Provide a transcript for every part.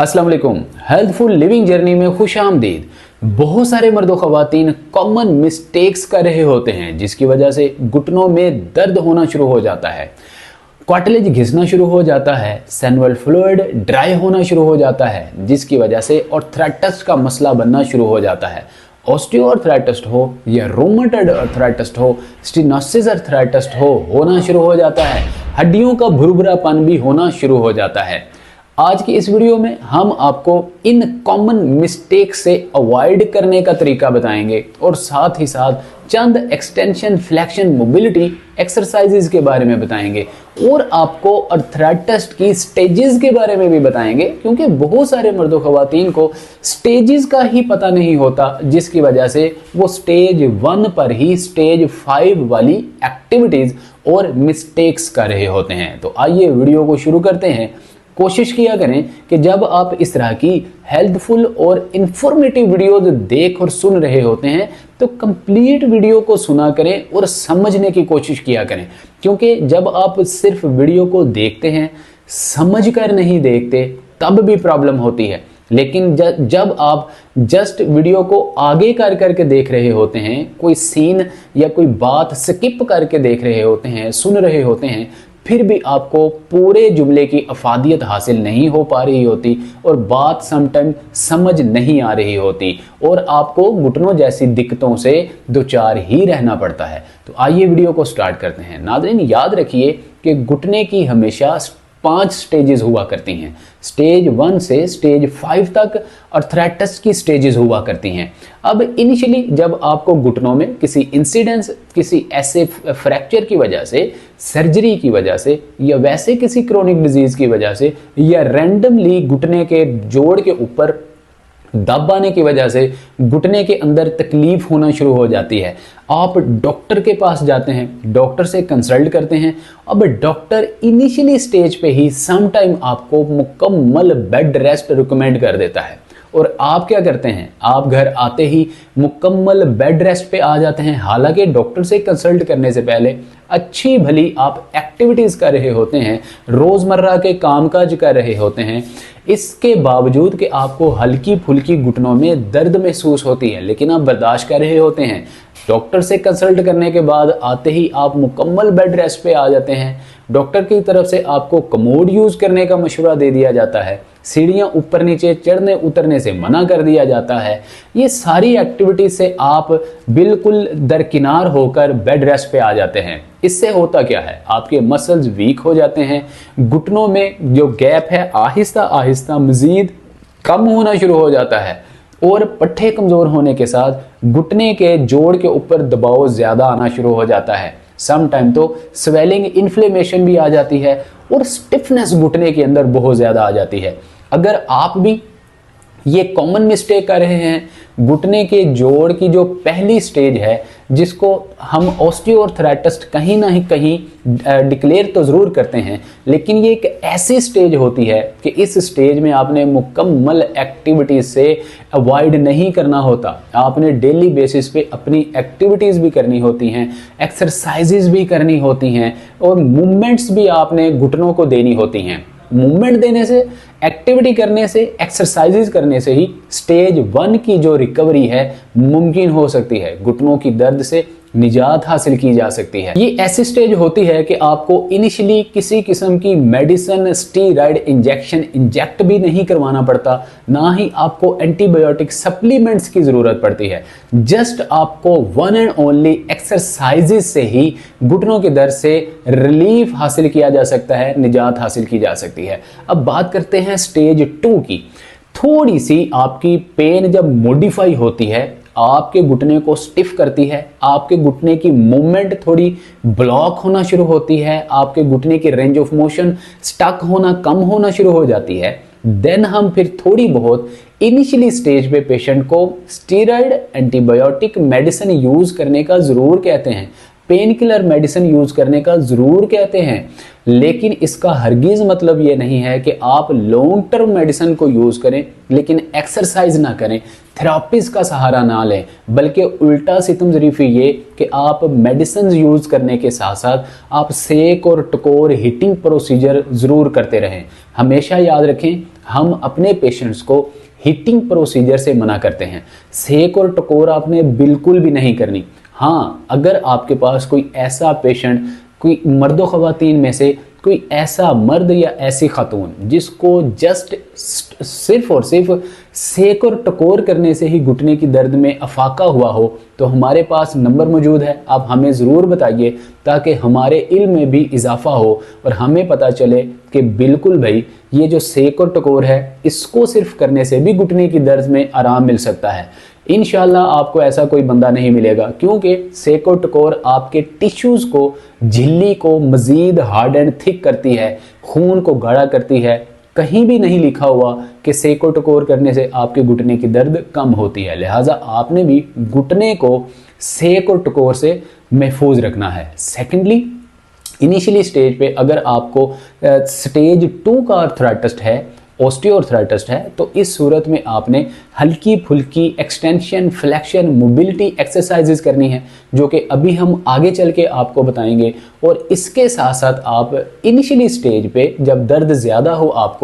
अस्सलाम वालेकुम। Healthful living journey में खुश आमदीद। बहुत सारे मर्द ख़वातीन कॉमन मिस्टेक्स कर रहे होते हैं जिसकी वजह से घुटनों में दर्द होना शुरू हो जाता है, कार्टिलेज घिसना शुरू हो जाता है, सेनुअल फ्लूइड ड्राई होना शुरू हो जाता है जिसकी वजह से आर्थराइटिस का मसला बनना शुरू हो जाता है। ऑस्टियोआर्थराइटिस हो या रोमेटॉइड आर्थराइटिस हो, स्टेनोसिस आर्थराइटिस होना शुरू हो जाता है, हड्डियों का भुरभुरापन भी होना शुरू हो जाता है। आज की इस वीडियो में हम आपको इन कॉमन मिस्टेक से अवॉइड करने का तरीका बताएंगे और साथ ही साथ चंद एक्सटेंशन फ्लेक्शन मोबिलिटी एक्सरसाइजेज के बारे में बताएंगे और आपको आर्थराइटिस की स्टेजेस के बारे में भी बताएंगे, क्योंकि बहुत सारे मर्द ख़वातीन को स्टेजेस का ही पता नहीं होता जिसकी वजह से वो स्टेज 1 पर ही स्टेज 5 वाली एक्टिविटीज़ और मिस्टेक्स कर रहे होते हैं। तो आइए वीडियो को शुरू करते हैं। कोशिश किया करें कि जब आप इस तरह की हेल्पफुल और इंफॉर्मेटिव वीडियोज देख और सुन रहे होते हैं तो कंप्लीट वीडियो को सुना करें और समझने की कोशिश किया करें, क्योंकि जब आप सिर्फ वीडियो को देखते हैं समझ कर नहीं देखते तब भी प्रॉब्लम होती है। लेकिन जब आप जस्ट वीडियो को आगे कर करके देख रहे होते हैं, कोई सीन या कोई बात स्किप करके देख रहे होते हैं, सुन रहे होते हैं, फिर भी आपको पूरे जुमले की अफादियत हासिल नहीं हो पा रही होती और बात समटाइम समझ नहीं आ रही होती और आपको घुटनों जैसी दिक्कतों से दो चार ही रहना पड़ता है। तो आइए वीडियो को स्टार्ट करते हैं। नाज़रीन, याद रखिए कि घुटने की हमेशा 5 स्टेजेस हुआ करती हैं। स्टेज 1 से स्टेज 5 तक आर्थराइटिस की स्टेजेस हुआ करती हैं। अब इनिशियली जब आपको घुटनों में किसी इंसिडेंस, किसी ऐसे फ्रैक्चर की वजह से, सर्जरी की वजह से या वैसे किसी क्रोनिक डिजीज की वजह से या रैंडमली घुटने के जोड़ के ऊपर दब आने की वजह से घुटने के अंदर तकलीफ होना शुरू हो जाती है, आप डॉक्टर के पास जाते हैं, डॉक्टर से कंसल्ट करते हैं। अब डॉक्टर इनिशियली स्टेज पे ही सम टाइम आपको मुकम्मल बेड रेस्ट रिकमेंड कर देता है और आप क्या करते हैं, आप घर आते ही मुकम्मल बेड रेस्ट पे आ जाते हैं। हालांकि डॉक्टर से कंसल्ट करने से पहले अच्छी भली आप एक्टिविटीज़ कर रहे होते हैं, रोज़मर्रा के कामकाज कर रहे होते हैं, इसके बावजूद कि आपको हल्की फुल्की घुटनों में दर्द महसूस होती है लेकिन आप बर्दाश्त कर रहे होते हैं। डॉक्टर से कंसल्ट करने के बाद आते ही आप मुकम्मल बेड रेस्ट पे आ जाते हैं। डॉक्टर की तरफ से आपको कमोड यूज़ करने का मशवरा दे दिया जाता है, सीढ़ियाँ ऊपर नीचे चढ़ने उतरने से मना कर दिया जाता है। ये सारी एक्टिविटीज से आप बिल्कुल दरकिनार होकर बेड रेस्ट पे आ जाते हैं। इससे होता क्या है, आपके मसल्स वीक हो जाते हैं, घुटनों में जो गैप है आहिस्ता आहिस्ता मजीद कम होना शुरू हो जाता है और पट्टे कमज़ोर होने के साथ घुटने के जोड़ के ऊपर दबाव ज़्यादा आना शुरू हो जाता है। सम टाइम तो स्वेलिंग, इन्फ्लेमेशन भी आ जाती है और स्टिफनेस घुटने के अंदर बहुत ज़्यादा आ जाती है। अगर आप भी ये कॉमन मिस्टेक कर रहे हैं, घुटने के जोड़ की जो पहली स्टेज है जिसको हम ऑस्टियोआर्थराइटिस कहीं ना कहीं डिक्लेयर तो ज़रूर करते हैं, लेकिन ये एक ऐसी स्टेज होती है कि इस स्टेज में आपने मुकम्मल एक्टिविटीज़ से अवॉइड नहीं करना होता। आपने डेली बेसिस पे अपनी एक्टिविटीज़ भी करनी होती हैं, एक्सरसाइजेज भी करनी होती हैं और मूवमेंट्स भी आपने घुटनों को देनी होती हैं। मूवमेंट देने से, एक्टिविटी करने से, एक्सरसाइजेज करने से ही स्टेज 1 की जो रिकवरी है मुमकिन हो सकती है, घुटनों की दर्द से निजात हासिल की जा सकती है। ये ऐसी स्टेज होती है कि आपको इनिशियली किसी किस्म की मेडिसिन, स्टीरॉयड इंजेक्शन इंजेक्ट भी नहीं करवाना पड़ता, ना ही आपको एंटीबायोटिक सप्लीमेंट्स की ज़रूरत पड़ती है। जस्ट आपको वन एंड ओनली एक्सरसाइजेज से ही घुटनों के दर्द से रिलीफ हासिल किया जा सकता है, निजात हासिल की जा सकती है। अब बात करते हैं स्टेज 2 की। थोड़ी सी आपकी पेन जब मॉडिफाई होती है, आपके घुटने को स्टिफ करती है, आपके घुटने की मूवमेंट थोड़ी ब्लॉक होना शुरू होती है, आपके घुटने की रेंज ऑफ मोशन स्टक होना, कम होना शुरू हो जाती है, देन हम फिर थोड़ी बहुत इनिशियली स्टेज पे पेशेंट को स्टीरॉयड, एंटीबायोटिक मेडिसिन यूज़ करने का ज़रूर कहते हैं। पेन किलर मेडिसिन यूज करने का जरूर कहते हैं, लेकिन इसका हरगिज मतलब ये नहीं है कि आप लॉन्ग टर्म मेडिसिन को यूज करें लेकिन एक्सरसाइज ना करें, थेरापीज का सहारा ना लें, बल्कि उल्टा सितम ज़रीफ़ी ये कि आप मेडिसिन यूज करने के साथ साथ आप सेक और टकोर हीटिंग प्रोसीजर ज़रूर करते रहें। हमेशा याद रखें, हम अपने पेशेंट्स को हीटिंग प्रोसीजर से मना करते हैं, सेक और टकोर आपने बिल्कुल भी नहीं करनी। हाँ, अगर आपके पास कोई ऐसा पेशेंट, कोई मर्दो ख़वातीन में से कोई ऐसा मर्द या ऐसी खातून जिसको जस्ट सिर्फ और सिर्फ सेक और टकोर करने से ही घुटने की दर्द में अफाका हुआ हो, तो हमारे पास नंबर मौजूद है, आप हमें ज़रूर बताइए ताकि हमारे इल्म में भी इजाफा हो और हमें पता चले कि बिल्कुल भाई ये जो सेक और टकोर है इसको सिर्फ करने से भी घुटने की दर्द में आराम मिल सकता है। इंशाल्लाह आपको ऐसा कोई बंदा नहीं मिलेगा, क्योंकि सेक और टकोर आपके टिश्यूज़ को, झिल्ली को मज़ीद हार्ड एंड थिक करती है, खून को गाढ़ा करती है। कहीं भी नहीं लिखा हुआ कि सेक और टकोर करने से आपके घुटने की दर्द कम होती है, लिहाजा आपने भी घुटने को सेक और टकोर से महफूज रखना है। सेकेंडली, इनिशियली स्टेज पे अगर आपको स्टेज 2 का आर्थराइटिस है, ऑस्टियोआर्थराइटिस है, तो इस सूरत में आपने हल्की फुल्की एक्सटेंशन, फ्लेक्शन, मोबिलिटी एक्सरसाइजेज करनी है, जो कि अभी हम आगे चल के आपको बताएंगे। और इसके साथ साथ आप इनिशियली स्टेज पे जब दर्द ज़्यादा हो आप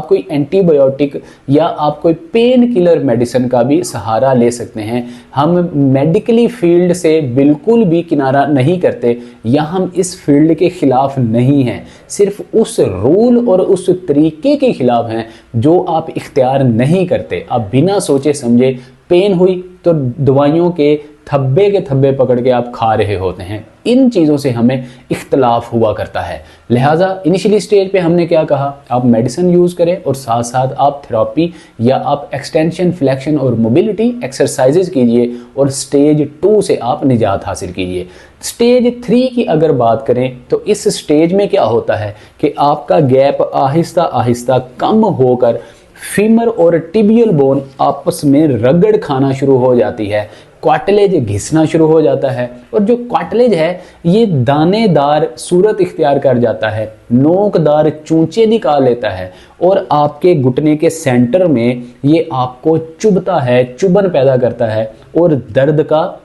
कोई एंटीबायोटिक या आप कोई पेन किलर मेडिसिन का भी सहारा ले सकते हैं। हम मेडिकली फील्ड से बिल्कुल भी किनारा नहीं करते या हम इस फील्ड के ख़िलाफ़ नहीं हैं, सिर्फ उस रूल और उस तरीके के ख़िलाफ़ हैं जो आप इख्तियार नहीं करते। आप बिना सोचे समझे पेन हुई तो दवाइयों के थब्बे पकड़ के आप खा रहे होते हैं। इन चीज़ों से हमें इख्तलाफ हुआ करता है। लिहाजा इनिशियली स्टेज पे हमने क्या कहा, आप मेडिसिन यूज़ करें और साथ साथ आप थेरापी या आप एक्सटेंशन, फ्लेक्शन और मोबिलिटी एक्सरसाइजेज कीजिए और स्टेज 2 से आप निजात हासिल कीजिए। स्टेज 3 की अगर बात करें तो इस स्टेज में क्या होता है कि आपका गैप आहिस्ता आहिस्ता कम होकर फीमर और टिबियल बोन आपस में रगड़ खाना शुरू हो जाती है, कार्टिलेज घिसना शुरू हो जाता है और जो कार्टिलेज है ये दानेदार सूरत इख्तियार कर जाता है, नोकदार चूंचे निकाल लेता है और आपके घुटने के सेंटर में ये आपको चुभता है, चुभन पैदा करता है और दर्द का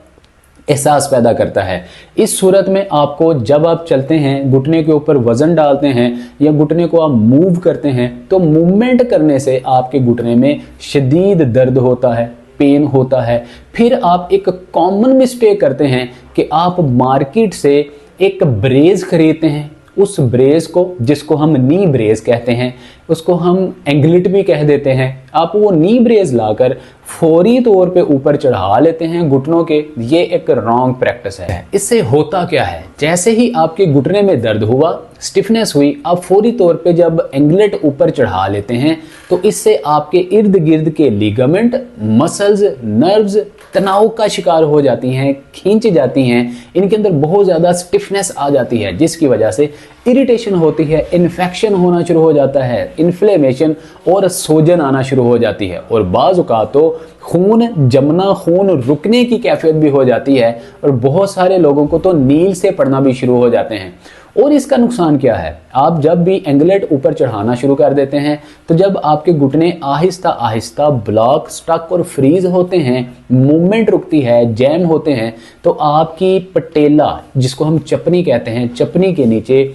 एहसास पैदा करता है। इस सूरत में आपको जब आप चलते हैं, घुटने के ऊपर वजन डालते हैं या घुटने को आप मूव करते हैं, तो मूवमेंट करने से आपके घुटने में शदीद दर्द होता है, पेन होता है। फिर आप एक कॉमन मिस्टेक करते हैं कि आप मार्केट से एक ब्रेस खरीदते हैं, उस ब्रेस को, जिसको हम नी ब्रेस कहते हैं, उसको हम एंगलेट भी कह देते हैं, आप वो नी ब्रेस लाकर फौरी तौर पे ऊपर चढ़ा लेते हैं घुटनों के। ये एक रॉन्ग प्रैक्टिस है। इससे होता क्या है, जैसे ही आपके घुटने में दर्द हुआ, स्टिफनेस हुई, आप फौरी तौर पे जब एंगलेट ऊपर चढ़ा लेते हैं तो इससे आपके इर्द गिर्द के लिगामेंट, मसल्स, नर्व्स तनाव का शिकार हो जाती हैं, खींच जाती हैं, इनके अंदर बहुत ज़्यादा स्टिफनेस आ जाती है, जिसकी वजह से इरिटेशन होती है, इन्फेक्शन होना शुरू हो जाता है, इन्फ्लेमेशन और सूजन आना शुरू हो जाती है और बाज़ औक़ात तो खून जमना, खून रुकने की कैफियत भी हो जाती है और बहुत सारे लोगों को तो नील से पड़ना भी शुरू हो जाते हैं। और इसका नुकसान क्या है, आप जब भी एंगलेट ऊपर चढ़ाना शुरू कर देते हैं तो जब आपके घुटने आहिस्ता आहिस्ता ब्लॉक, स्टक और फ्रीज होते हैं, मूवमेंट रुकती है, जैम होते हैं, तो आपकी पटेला, जिसको हम चपनी कहते हैं, चपनी के नीचे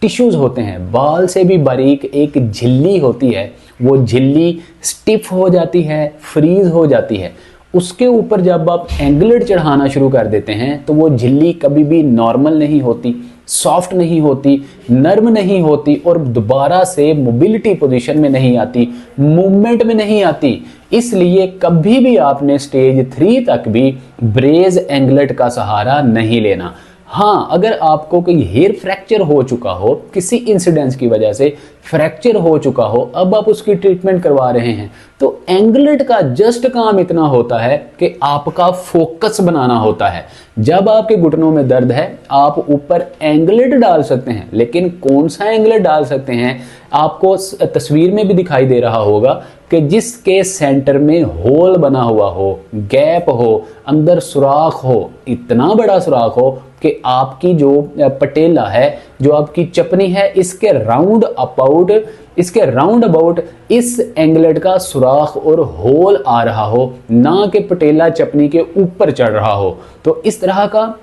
टिश्यूज़ होते हैं, बाल से भी बारीक एक झिल्ली होती है, वो झिल्ली स्टिफ हो जाती है, फ्रीज हो जाती है। उसके ऊपर जब आप एंगलेट चढ़ाना शुरू कर देते हैं तो वो झिल्ली कभी भी नॉर्मल नहीं होती, सॉफ्ट नहीं होती, नर्म नहीं होती और दोबारा से मोबिलिटी पोजीशन में नहीं आती, मूवमेंट में नहीं आती। इसलिए कभी भी आपने स्टेज 3 तक भी ब्रेस एंगलेट का सहारा नहीं लेना। हाँ, अगर आपको कोई हेयर फ्रैक्चर हो चुका हो, किसी इंसिडेंस की वजह से फ्रैक्चर हो चुका हो, अब आप उसकी ट्रीटमेंट करवा रहे हैं, तो एंगलेट का जस्ट काम इतना होता है कि आपका फोकस बनाना होता है। जब आपके घुटनों में दर्द है, आप ऊपर एंगलेट डाल सकते हैं, लेकिन कौन सा एंगलेट डाल सकते हैं, आपको तस्वीर में भी दिखाई दे रहा होगा कि जिसके सेंटर में होल बना हुआ हो, गैप हो, अंदर सुराख हो, इतना बड़ा सुराख हो कि आपकी जो पटेला है, जो आपकी चपनी है, इसके राउंड अबाउट इस एंगलेट का सुराख और होल आ रहा हो, ना कि पटेला चपनी के ऊपर चढ़ रहा हो। तो इस तरह का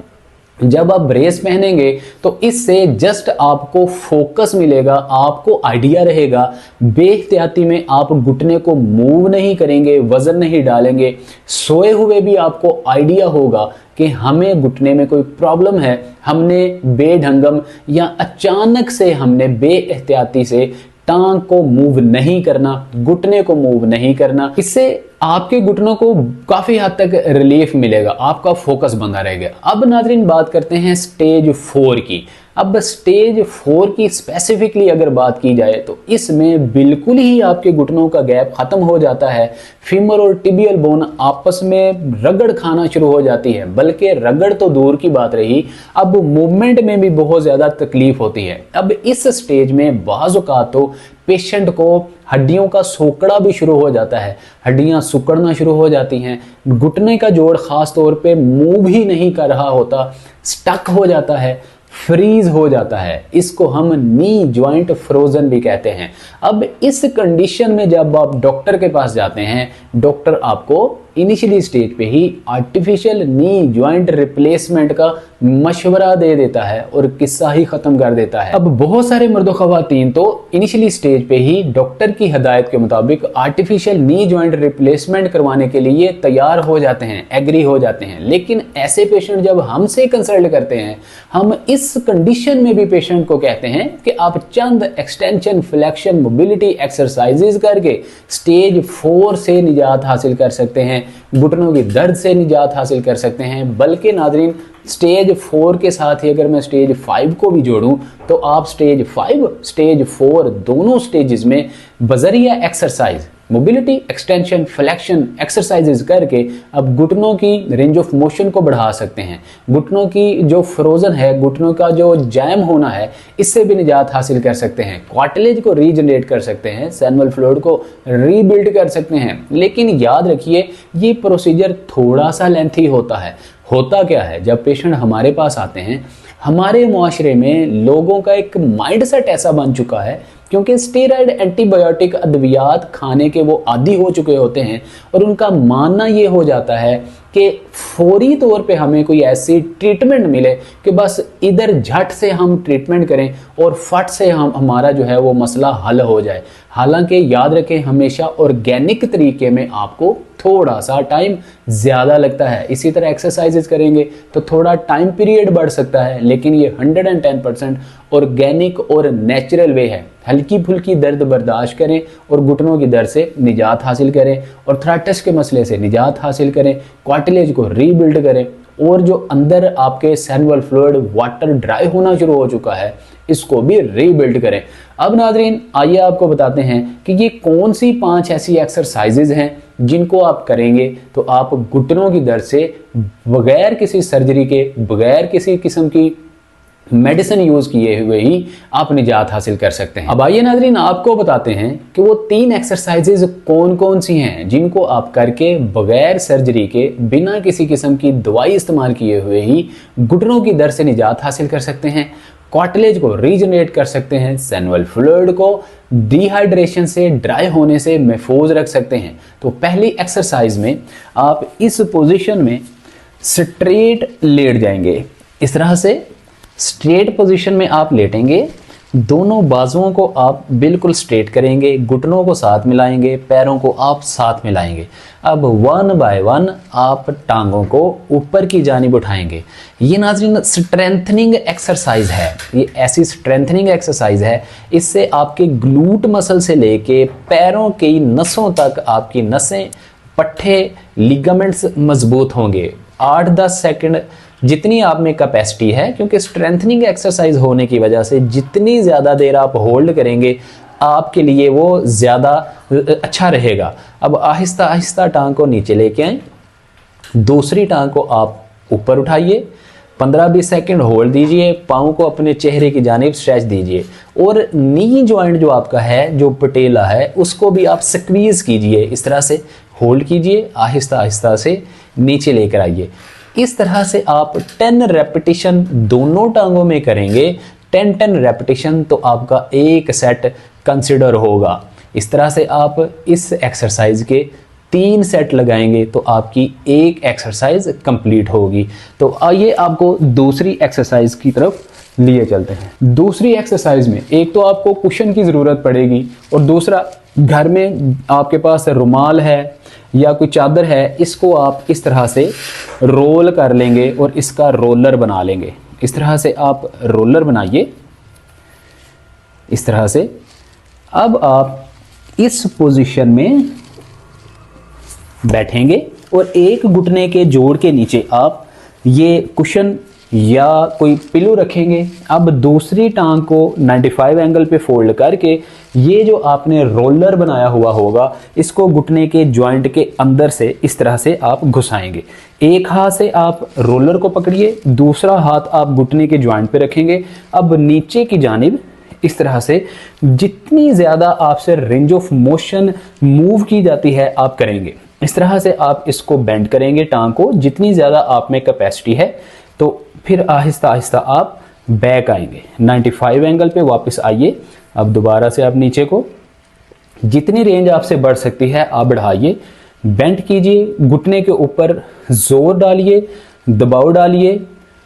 जब आप ब्रेस पहनेंगे तो इससे जस्ट आपको फोकस मिलेगा, आपको आइडिया रहेगा। बेहतियाती में आप घुटने को मूव नहीं करेंगे, वजन नहीं डालेंगे, सोए हुए भी आपको आइडिया होगा कि हमें घुटने में कोई प्रॉब्लम है, हमने बेढंगम या अचानक से हमने बेएहतियाती से टांग को मूव नहीं करना, घुटने को मूव नहीं करना। इससे आपके घुटनों को काफी हद तक रिलीफ मिलेगा, आपका फोकस बना रहेगा। अब नाज़रीन बात करते हैं स्टेज 4 की। अब स्टेज 4 की स्पेसिफिकली अगर बात की जाए तो इसमें बिल्कुल ही आपके घुटनों का गैप खत्म हो जाता है। फीमर और टिबियल बोन आपस में रगड़ खाना शुरू हो जाती है, बल्कि रगड़ तो दूर की बात रही, अब मूवमेंट में भी बहुत ज्यादा तकलीफ होती है। अब इस स्टेज में बाज़ औक़ात तो पेशेंट को हड्डियों का सोकड़ा भी शुरू हो जाता है, हड्डियां सुकड़ना शुरू हो जाती हैं, घुटने का जोड़ खास तौर पे मूव ही नहीं कर रहा होता, स्टक हो जाता है, फ्रीज हो जाता है। इसको हम नी जॉइंट फ्रोजन भी कहते हैं। अब इस कंडीशन में जब आप डॉक्टर के पास जाते हैं, डॉक्टर आपको इनिशियली स्टेज पे ही आर्टिफिशियल नी जॉइंट रिप्लेसमेंट का मशवरा दे देता है और किस्सा ही खत्म कर देता है। अब बहुत सारे मर्द ख़वातीन तो इनिशियली स्टेज पे ही डॉक्टर की हदायत के मुताबिक आर्टिफिशियल नी जॉइंट रिप्लेसमेंट करवाने के लिए तैयार हो जाते हैं, एग्री हो जाते हैं। लेकिन ऐसे पेशेंट जब हमसे कंसल्ट करते हैं, हम इस कंडीशन में भी पेशेंट को कहते हैं कि आप चंद एक्सटेंशन, फ्लेक्शन, मोबिलिटी एक्सरसाइजेज करके स्टेज 4 से निजात हासिल कर सकते हैं, घुटनों की दर्द से निजात हासिल कर सकते हैं। बल्कि नाज़रीन स्टेज 4 के साथ ही अगर मैं स्टेज 5 को भी जोड़ूं तो आप स्टेज 5, स्टेज 4 दोनों स्टेजेस में बजरिया exercise, mobility, extension, flexion exercises करके अब घुटनों की रेंज ऑफ मोशन को बढ़ा सकते हैं। घुटनों की जो फ्रोजन है, घुटनों का जो जैम होना है, इससे भी निजात हासिल कर सकते हैं। कार्टिलेज को रीजनरेट कर सकते हैं, सैनुअल फ्लूइड को रीबिल्ड कर सकते हैं। लेकिन याद रखिए ये प्रोसीजर थोड़ा सा लेंथी होता है। होता क्या है, जब पेशेंट हमारे पास आते हैं, हमारे मुआशरे में लोगों का एक माइंडसेट ऐसा बन चुका है, क्योंकि स्टेरॉइड एंटीबायोटिक अद्वियात खाने के वो आदी हो चुके होते हैं और उनका मानना ये हो जाता है कि फौरी तौर पे हमें कोई ऐसी ट्रीटमेंट मिले कि बस इधर झट से हम ट्रीटमेंट करें और फट से हमारा जो है वो मसला हल हो जाए। हालांकि याद रखें, हमेशा ऑर्गेनिक तरीके में आपको थोड़ा सा टाइम ज़्यादा लगता है। इसी तरह एक्सरसाइजेज करेंगे तो थोड़ा टाइम पीरियड बढ़ सकता है, लेकिन ये 110% ऑर्गेनिक और नेचुरल वे है। हल्की फुल्की दर्द बर्दाश्त करें और घुटनों की दर्द से निजात हासिल करें, और थ्राइटिस के मसले से निजात हासिल करें, कार्टिलेज को रीबिल्ड करें, और जो अंदर आपके सैनुअल फ्लूइड वाटर ड्राई होना शुरू हो चुका है, इसको भी रीबिल्ड करें। अब नाज़रीन आइए आपको बताते हैं कि ये कौन सी 5 ऐसी एक्सरसाइजेज हैं जिनको आप करेंगे तो आप घुटनों की दर्द से बगैर किसी सर्जरी के, बगैर किसी किस्म की मेडिसिन यूज किए हुए ही आप निजात हासिल कर सकते हैं। अब आइए नाज़रीन आपको बताते हैं कि वो 3 एक्सरसाइजेज कौन कौन सी हैं जिनको आप करके बगैर सर्जरी के, बिना किसी किस्म की दवाई इस्तेमाल किए हुए ही घुटनों की दर्द से निजात हासिल कर सकते हैं, कार्टिलेज को रीजनरेट कर सकते हैं, सैनुअल फ्लूइड को डिहाइड्रेशन से, ड्राई होने से महफूज रख सकते हैं। तो पहली एक्सरसाइज में आप इस पोजीशन में स्ट्रेट लेट जाएंगे। इस तरह से स्ट्रेट पोजीशन में आप लेटेंगे, दोनों बाजुओं को आप बिल्कुल स्ट्रेट करेंगे, घुटनों को साथ मिलाएंगे, पैरों को आप साथ मिलाएंगे। अब 1 बाय 1 आप टांगों को ऊपर की जानिब उठाएंगे। ये नाज़रीन स्ट्रेंथनिंग एक्सरसाइज है, ये ऐसी स्ट्रेंथनिंग एक्सरसाइज है, इससे आपके ग्लूट मसल से लेके पैरों की नसों तक आपकी नसें, पट्टे, लिगामेंट्स मजबूत होंगे। 8-10 सेकंड जितनी आप में कैपेसिटी है, क्योंकि स्ट्रेंथनिंग एक्सरसाइज होने की वजह से जितनी ज़्यादा देर आप होल्ड करेंगे आपके लिए वो ज़्यादा अच्छा रहेगा। अब आहिस्ता आहिस्ता टांग को नीचे लेके आएं, दूसरी टांग को आप ऊपर उठाइए, 15-20 सेकंड होल्ड दीजिए, पाँव को अपने चेहरे की जानिब स्ट्रेच दीजिए, और नी जॉइंट जो आपका है, जो पटेला है, उसको भी आप स्क्वीज़ कीजिए। इस तरह से होल्ड कीजिए, आहिस्ता आहिस्ता से नीचे लेकर आइए। इस तरह से आप 10 रेपिटेशन दोनों टांगों में करेंगे, 10 रेपिटेशन, तो आपका एक सेट कंसिडर होगा। इस तरह से आप इस एक्सरसाइज के 3 सेट लगाएंगे तो आपकी एक एक्सरसाइज कंप्लीट होगी। तो आइए आपको दूसरी एक्सरसाइज की तरफ लिए चलते हैं। दूसरी एक्सरसाइज में एक तो आपको कुशन की ज़रूरत पड़ेगी और दूसरा घर में आपके पास रुमाल है या कोई चादर है, इसको आप इस तरह से रोल कर लेंगे और इसका रोलर बना लेंगे। इस तरह से आप रोलर बनाइए, इस तरह से। अब आप इस पोजीशन में बैठेंगे और एक घुटने के जोड़ के नीचे आप ये कुशन या कोई पिलो रखेंगे। अब दूसरी टांग को 95 एंगल पे फोल्ड करके ये जो आपने रोलर बनाया हुआ होगा इसको घुटने के जॉइंट के अंदर से इस तरह से आप घुसाएंगे। एक हाथ से आप रोलर को पकड़िए, दूसरा हाथ आप घुटने के जॉइंट पे रखेंगे। अब नीचे की जानिब इस तरह से जितनी ज़्यादा आपसे रेंज ऑफ मोशन मूव की जाती है आप करेंगे। इस तरह से आप इसको बेंड करेंगे टांग को, जितनी ज़्यादा आप में कैपेसिटी है। तो फिर आहिस्ता आहिस्ता आप बैक आएंगे, 95 एंगल पे वापस आइए। अब दोबारा से आप नीचे को जितनी रेंज आपसे बढ़ सकती है आप बढ़ाइए, बेंड कीजिए, घुटने के ऊपर जोर डालिए, दबाव डालिए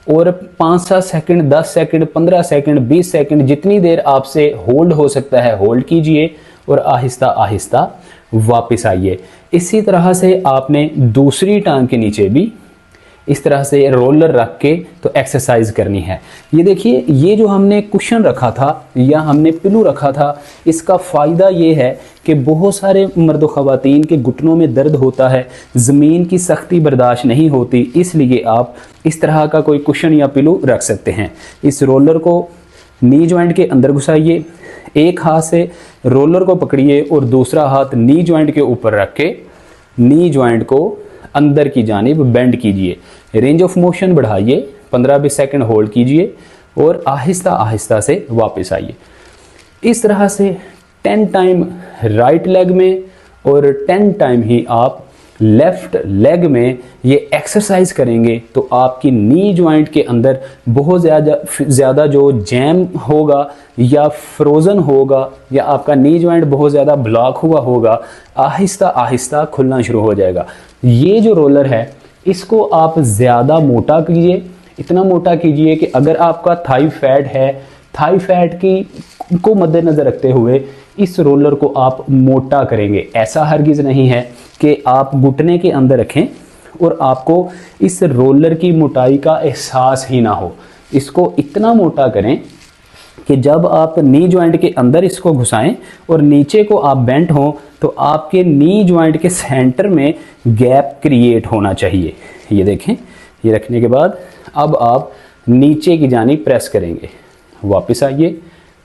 और 5-7 सेकंड, 10 सेकंड, 15 सेकंड, 20 सेकंड, जितनी देर आपसे होल्ड हो सकता है होल्ड कीजिए और आहिस्ता आहिस्ता वापस आइए। इसी तरह से आपने दूसरी टांग के नीचे भी इस तरह से रोलर रख के तो एक्सरसाइज करनी है। ये देखिए, ये जो हमने कुशन रखा था या हमने पिलो रखा था, इसका फ़ायदा ये है कि बहुत सारे मर्द ख़वातीन के घुटनों में दर्द होता है, ज़मीन की सख्ती बर्दाश्त नहीं होती, इसलिए आप इस तरह का कोई कुशन या पिलो रख सकते हैं। इस रोलर को नी जॉइंट के अंदर घुसाइए, एक हाथ से रोलर को पकड़िए और दूसरा हाथ नी जॉइंट के ऊपर रख के नी जॉइंट को अंदर की जानिब बेंड कीजिए। रेंज ऑफ मोशन बढ़ाइए, 15-20 सेकंड होल्ड कीजिए और आहिस्ता आहिस्ता से वापस आइए। इस तरह से 10 टाइम राइट लेग में और 10 टाइम ही आप लेफ्ट लेग में ये एक्सरसाइज करेंगे तो आपकी नी जॉइंट के अंदर बहुत ज़्यादा जो जैम होगा या फ्रोज़न होगा या आपका नी जॉइंट बहुत ज़्यादा ब्लॉक हुआ होगा, आहिस्ता आहिस्ता खुलना शुरू हो जाएगा। ये जो रोलर है इसको आप ज़्यादा मोटा कीजिए, इतना मोटा कीजिए कि अगर आपका थाई फैट है, थाई फैट की को मद्देनज़र रखते हुए इस रोलर को आप मोटा करेंगे। ऐसा हरगिज़ नहीं है कि आप घुटने के अंदर रखें और आपको इस रोलर की मोटाई का एहसास ही ना हो। इसको इतना मोटा करें कि जब आप नी जॉइंट के अंदर इसको घुसाएं और नीचे को आप बेंट हों तो आपके नी जॉइंट के सेंटर में गैप क्रिएट होना चाहिए। ये देखें, ये रखने के बाद अब आप नीचे की जानिब प्रेस करेंगे, वापस आइए,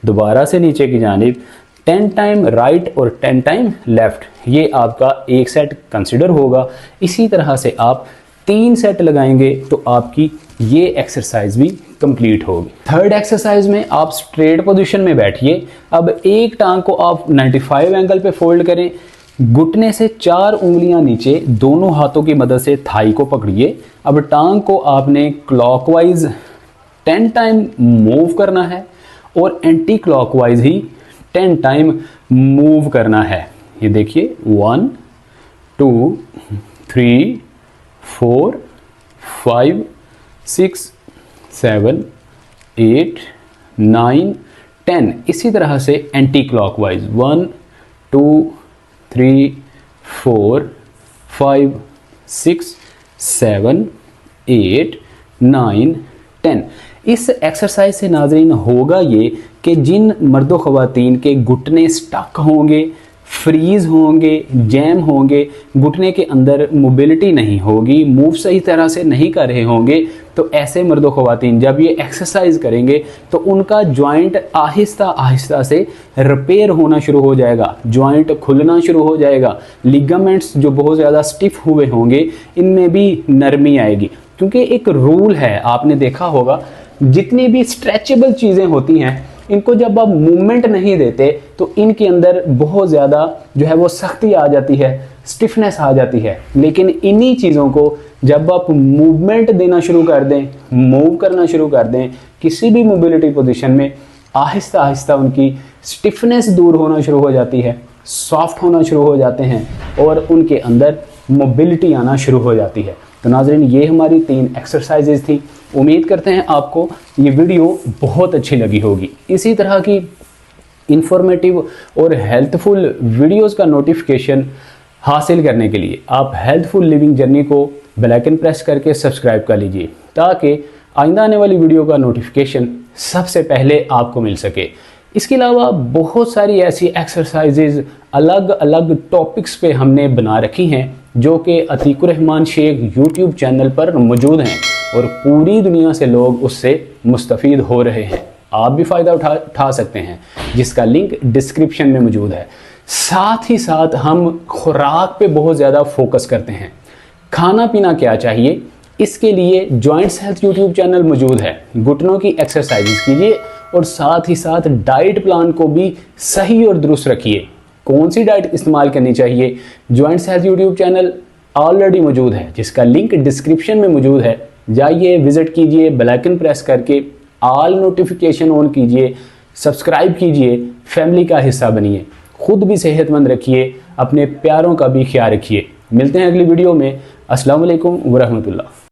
दोबारा से नीचे की जानिब 10 टाइम राइट और 10 टाइम लेफ्ट, ये आपका एक सेट कंसिडर होगा। इसी तरह से आप 3 सेट लगाएंगे तो आपकी ये एक्सरसाइज भी कंप्लीट होगी। थर्ड एक्सरसाइज में आप स्ट्रेट पोजीशन में बैठिए। अब एक टांग को आप 95 एंगल पे फोल्ड करें, घुटने से 4 उंगलियां नीचे, दोनों हाथों की मदद से थाई को पकड़िए। अब टांग को आपने क्लॉकवाइज 10 टाइम मूव करना है और एंटी क्लॉकवाइज ही 10 टाइम मूव करना है। ये देखिए, 1 2 3 4 5 6 7 8 9 10। इसी तरह से एंटी क्लॉकवाइज 1 2 3 4 5 6 7 8 9 10। इस एक्सरसाइज से नाज़रीन होगा ये कि जिन मर्दों ख़वातीन के घुटने स्टक होंगे, फ्रीज होंगे, जैम होंगे, घुटने के अंदर मोबिलिटी नहीं होगी, मूव सही तरह से नहीं कर रहे होंगे, तो ऐसे मर्दों ख़वातीन जब ये एक्सरसाइज करेंगे तो उनका जॉइंट आहिस्ता आहिस्ता से रिपेयर होना शुरू हो जाएगा, जॉइंट खुलना शुरू हो जाएगा, लिगामेंट्स जो बहुत ज़्यादा स्टिफ हुए होंगे इनमें भी नरमी आएगी। क्योंकि एक रूल है, आपने देखा होगा, जितनी भी स्ट्रेचेबल चीज़ें होती हैं इनको जब आप मूवमेंट नहीं देते तो इनके अंदर बहुत ज़्यादा जो है वो सख्ती आ जाती है, स्टिफनेस आ जाती है। लेकिन इन्हीं चीज़ों को जब आप मूवमेंट देना शुरू कर दें, मूव करना शुरू कर दें किसी भी मोबिलिटी पोजीशन में, आहिस्ता आहिस्ता उनकी स्टिफनेस दूर होना शुरू हो जाती है, सॉफ्ट होना शुरू हो जाते हैं और उनके अंदर मोबिलिटी आना शुरू हो जाती है। तो नाज़रीन, ये हमारी 3 एक्सरसाइजेज थी। उम्मीद करते हैं आपको ये वीडियो बहुत अच्छी लगी होगी। इसी तरह की इंफॉर्मेटिव और हेल्थफुल वीडियोस का नोटिफिकेशन हासिल करने के लिए आप हेल्थफुल लिविंग जर्नी को बेल आइकन प्रेस करके सब्सक्राइब कर लीजिए, ताकि आइंदा आने वाली वीडियो का नोटिफिकेशन सबसे पहले आपको मिल सके। इसके अलावा बहुत सारी ऐसी एक्सरसाइजेज अलग अलग टॉपिक्स पे हमने बना रखी हैं जो कि अतीकुर रहमान शेख यूट्यूब चैनल पर मौजूद हैं और पूरी दुनिया से लोग उससे मुस्तफ़ीद हो रहे हैं। आप भी फ़ायदा उठा सकते हैं, जिसका लिंक डिस्क्रिप्शन में मौजूद है। साथ ही साथ हम खुराक पे बहुत ज़्यादा फोकस करते हैं, खाना पीना क्या चाहिए, इसके लिए जॉइंट्स हेल्थ यूट्यूब चैनल मौजूद है। घुटनों की एक्सरसाइजेज कीजिए और साथ ही साथ डाइट प्लान को भी सही और दुरुस्त रखिए। कौन सी डाइट इस्तेमाल करनी चाहिए, joints health YouTube channel already मौजूद है, जिसका लिंक डिस्क्रिप्शन में मौजूद है। जाइए, विजिट कीजिए, बेल आइकन प्रेस करके ऑल नोटिफिकेशन ऑन कीजिए, सब्सक्राइब कीजिए, फैमिली का हिस्सा बनिए। खुद भी सेहतमंद रखिए, अपने प्यारों का भी ख्याल रखिए। मिलते हैं अगली वीडियो में। अस्सलाम वालेकुम व रहमतुल्लाह।